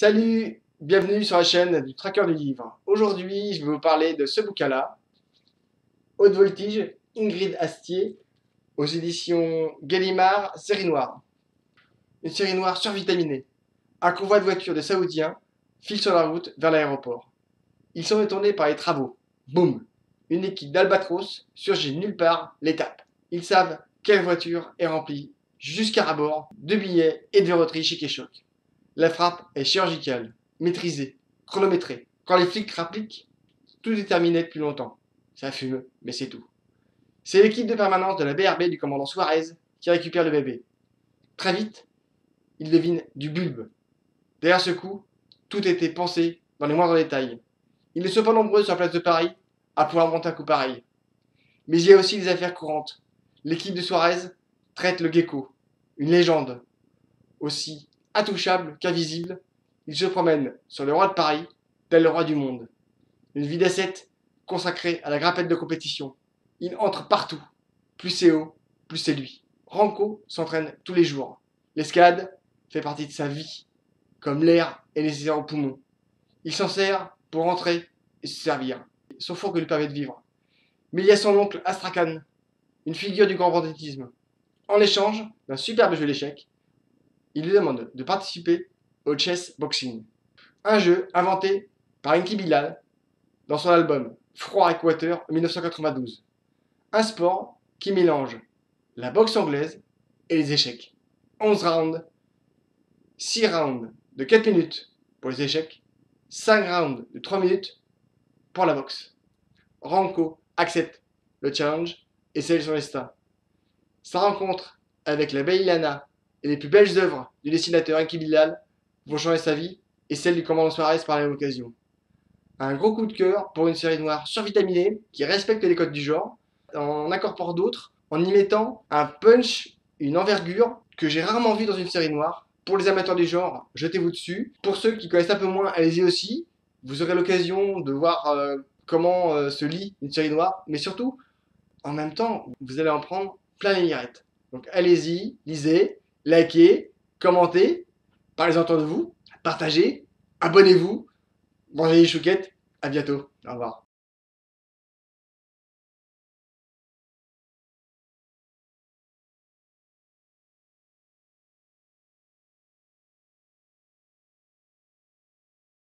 Salut, bienvenue sur la chaîne du Tracker du Livre. Aujourd'hui, je vais vous parler de ce bouquin-là, Haute Voltige, Ingrid Astier, aux éditions Gallimard, série noire. Une série noire survitaminée. Un convoi de voitures de Saoudiens file sur la route vers l'aéroport. Ils sont détournés par les travaux. Boum! Une équipe d'Albatros surgit nulle part, les tape. Ils savent quelle voiture est remplie jusqu'à rabord de billets et de verroteries chic et choc. La frappe est chirurgicale, maîtrisée, chronométrée. Quand les flics rappliquent, tout est terminé depuis longtemps. Ça fume, mais c'est tout. C'est l'équipe de permanence de la BRB du commandant Suarez qui récupère le bébé. Très vite, il devine du bulbe. Derrière ce coup, tout était pensé dans les moindres détails. Ils ne sont pas nombreux sur la place de Paris à pouvoir monter un coup pareil. Mais il y a aussi des affaires courantes. L'équipe de Suarez traite le gecko, une légende, aussi intouchable qu'invisible. Il se promène sur le roi de Paris, tel le roi du monde. Une vie d'ascète consacrée à la grimpette de compétition. Il entre partout. Plus c'est haut, plus c'est lui. Ranco s'entraîne tous les jours. L'escalade fait partie de sa vie, comme l'air est nécessaire aux poumons. Il s'en sert pour rentrer et se servir. Son four que lui permet de vivre. Mais il y a son oncle Astrakhan, une figure du grand banditisme. En échange d'un superbe jeu d'échecs, il lui demande de participer au chess boxing. Un jeu inventé par Enki Bilal dans son album Froid Équateur en 1992. Un sport qui mélange la boxe anglaise et les échecs. 11 rounds, 6 rounds de 4 minutes pour les échecs, 5 rounds de 3 minutes pour la boxe. Ranco accepte le challenge et scelle son destin. Sa rencontre avec la belle Ilana et les plus belles œuvres du dessinateur Enki Bilal vont changer sa vie et celle du commandant Suarez par la même occasion. Un gros coup de cœur pour une série noire survitaminée qui respecte les codes du genre, en incorpore d'autres, en y mettant un punch, une envergure que j'ai rarement vu dans une série noire. Pour les amateurs du genre, jetez-vous dessus. Pour ceux qui connaissent un peu moins, allez-y aussi. Vous aurez l'occasion de voir comment se lit une série noire, mais surtout, en même temps, vous allez en prendre plein les mirettes. Donc allez-y, lisez, likez, commentez, parlez-en autour de vous, partagez, abonnez-vous. Mangez les chouquettes, à bientôt, au revoir.